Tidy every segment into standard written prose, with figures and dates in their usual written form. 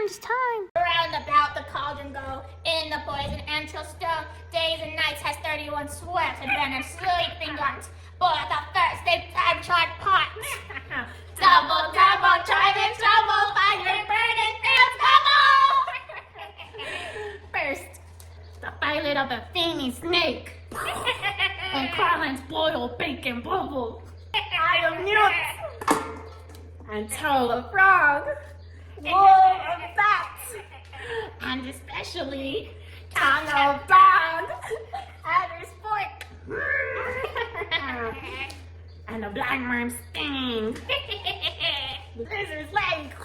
it's time. Round about the cauldron go, in the poison and till stone. Days and nights has 31 sweat and then a sleeping guns. Boil the first, they time tried pots. Double, double, try the trouble, fire burning fields, double! First, the pilot of a fiendy snake. And Carlin's boil, bacon, bubble. I am mute. And tell the frog. Wool of fat, and especially tongue of dog, adder's fork, and a blind worm's sting, lizard's leg,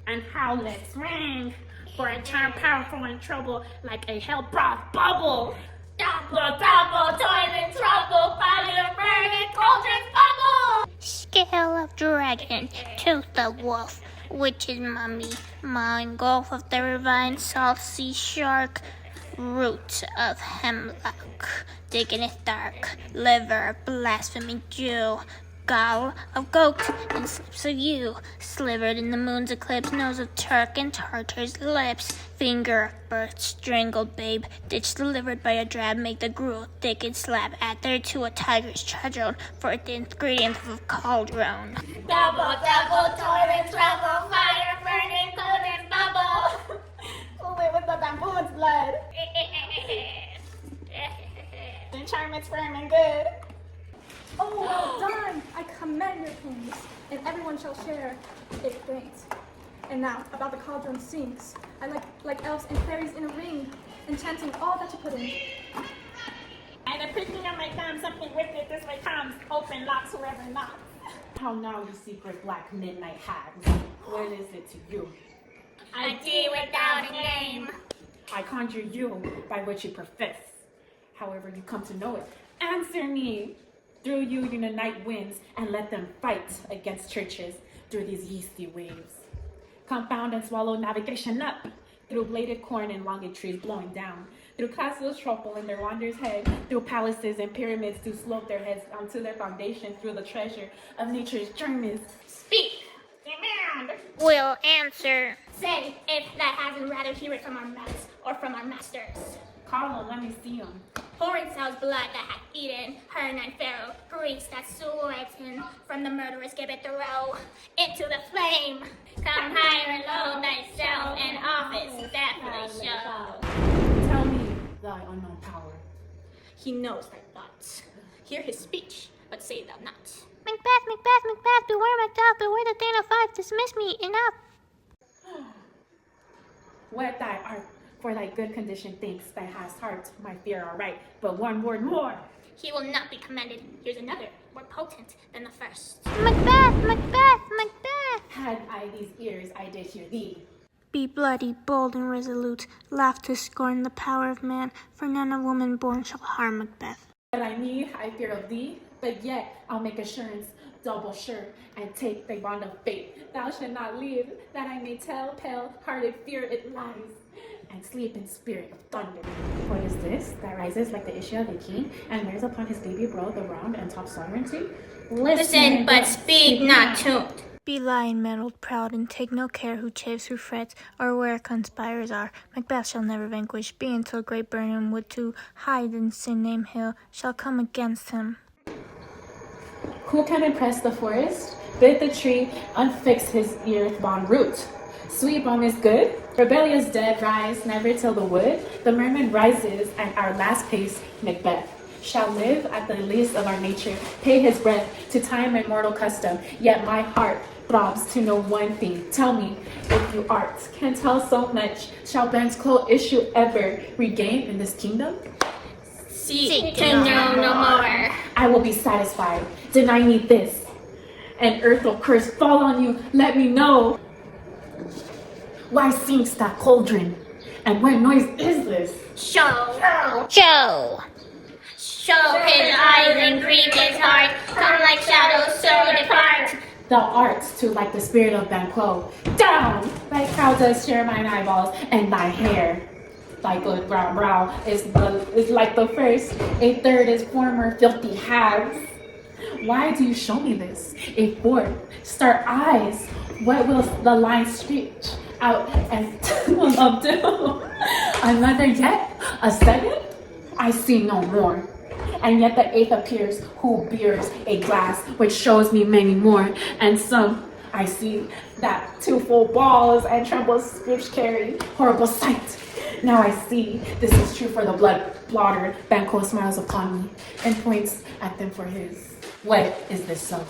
and howlet's ring, for a charm powerful in trouble like a hell broth bubble. Double, double, toil and trouble, fire burning cauldron's bubble. Scale of dragon, tooth of wolf, witch's mummy, mawing gulf of the ravine, salt sea shark, root of hemlock, diggeth dark, liver, blasphemy Jew, gall of goat, and slips of yew, slivered in the moon's eclipse, nose of Turk and Tartar's lips, finger of birth, strangled babe, ditch delivered by a drab, make the gruel thick and slab, add thereto a tiger's cudgel, for the ingredient of a cauldron. Double, double, toil and trouble, fire burning, golden bubble. Live with the bamboo's blood. The charm is firm and good. Oh, well done! I commend your pains, and everyone shall share its grains. And now, about the cauldron sinks. I like elves and fairies in a ring, enchanting all that you put in. And the pricking of my thumb, something with it this way comes, open locks whoever knocks. How now, you secret black midnight hags? What is it to you? I do without a name. I conjure you by what you profess. However you come to know it, answer me. Through you unite winds and let them fight against churches through these yeasty waves. Confound and swallow navigation up through bladed corn and longed trees blowing down, through castles trample in their wanderer's head, through palaces and pyramids to slope their heads onto their foundation through the treasure of nature's germs. Speak, demand. Will answer. Say if that hasn't rather hear it from our mouths or from our masters. Carlo, let me see him. Pouring Saul's blood that hath eaten Hern and Pharaoh, Greeks that swordsman from the murderous gibbet throw into the flame. Come higher and low thyself and office deathly show. Tell me thy unknown power. He knows thy thoughts. Hear his speech, but say thou not. Macbeth, Macbeth, Macbeth, beware Macduff, beware the Thane of Fife, dismiss me, enough. What thy art for thy good condition thinks thy hast heart, my fear all right, but one word more. He will not be commended. Here's another, more potent than the first. Macbeth, Macbeth, Macbeth. Had I these ears, I did hear thee. Be bloody, bold, and resolute, laugh to scorn the power of man, for none of woman born shall harm Macbeth. What I need, I fear of thee, but yet I'll make assurance, double sure, and take the bond of fate. Thou shalt not leave, that I may tell, pale-hearted fear it lies, and sleep in spirit of thunder. What is this that rises like the issue of a king, and wears upon his baby bro the round and top sovereignty? Listen, but speak not to. Be lion-mettled, proud, and take no care who chafes, who frets, or where conspirers are. Macbeth shall never vanquish, be until great Birnam would to hide in sin name hill, shall come against him. Who can impress the forest? Bid the tree unfix his earth-bound root. Sweet balm is good, rebellious dead rise never till the wood. The merman rises, and our last pace, Macbeth, shall live at the least of our nature, pay his breath to time and mortal custom. Yet my heart throbs to know one thing. Tell me, if you art can tell so much, shall Ben's close issue ever regain in this kingdom? Seek to know no more. I will be satisfied. Deny me this, and earth will curse fall on you. Let me know. Why sinks that cauldron? And what noise is this? Show. Joe! Show his eyes and grieve his heart. Come like shadows, so depart. Thou art to like the spirit of Banquo. Down! Thy crown does share mine eyeballs, and thy hair. Thy good brown brow is like the first. A third is former filthy hags. Why do you show me this? A fourth, start eyes. What will the line screech? out and loved him. Another yet, a second, I see no more. And yet the eighth appears, who bears a glass, which shows me many more. And some I see that two full balls and trembles which carry horrible sight. Now I see this is true for the blood blotter. Banquo smiles upon me and points at them for his. What is this so?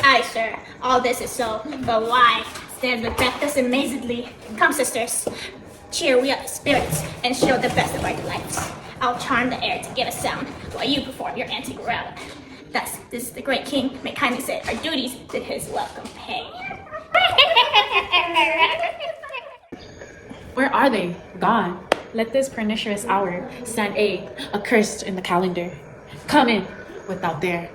Aye, sir, all this is so, but why? Stands Macbeth thus amazedly. Come, sisters, cheer we up the spirits and show the best of our delights. I'll charm the air to give a sound while you perform your antique round. Thus, this the great king may kindly say our duties to his welcome pay. Where are they? Gone. Let this pernicious hour stand accursed in the calendar. Come in without there.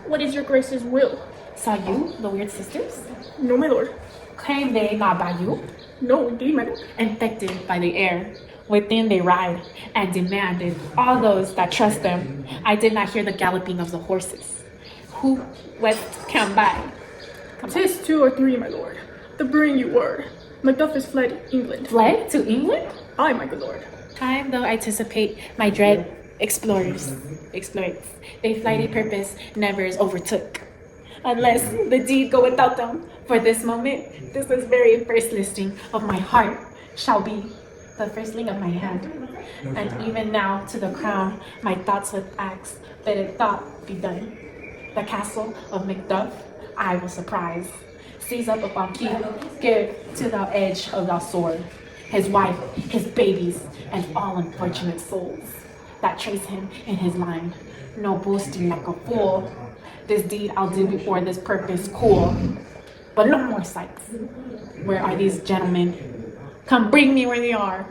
What is your grace's will? Saw you, the weird sisters? No, my lord. Came they not by you? No, indeed, my lord. Infected by the air. Within they ride and demanded all those that trust them. I did not hear the galloping of the horses. Who west come by? 'Tis 2 or 3, my lord. The bring you word. Macduff is fled England. Fled to England? Aye, my good lord. Time though I anticipate my dread exploits. They flighty purpose never is overtook. Unless the deed go without them. For this moment, this is very first listing of my heart shall be the firstling of my hand. And even now to the crown, my thoughts with axe, but it thought be done. The castle of Macduff, I will surprise. Seize up upon keep, give to the edge of thy sword. His wife, his babies, and all unfortunate souls that trace him in his line. No boasting like a fool. This deed I'll do before this purpose cool. But no more sights. Where are these gentlemen? Come bring me where they are.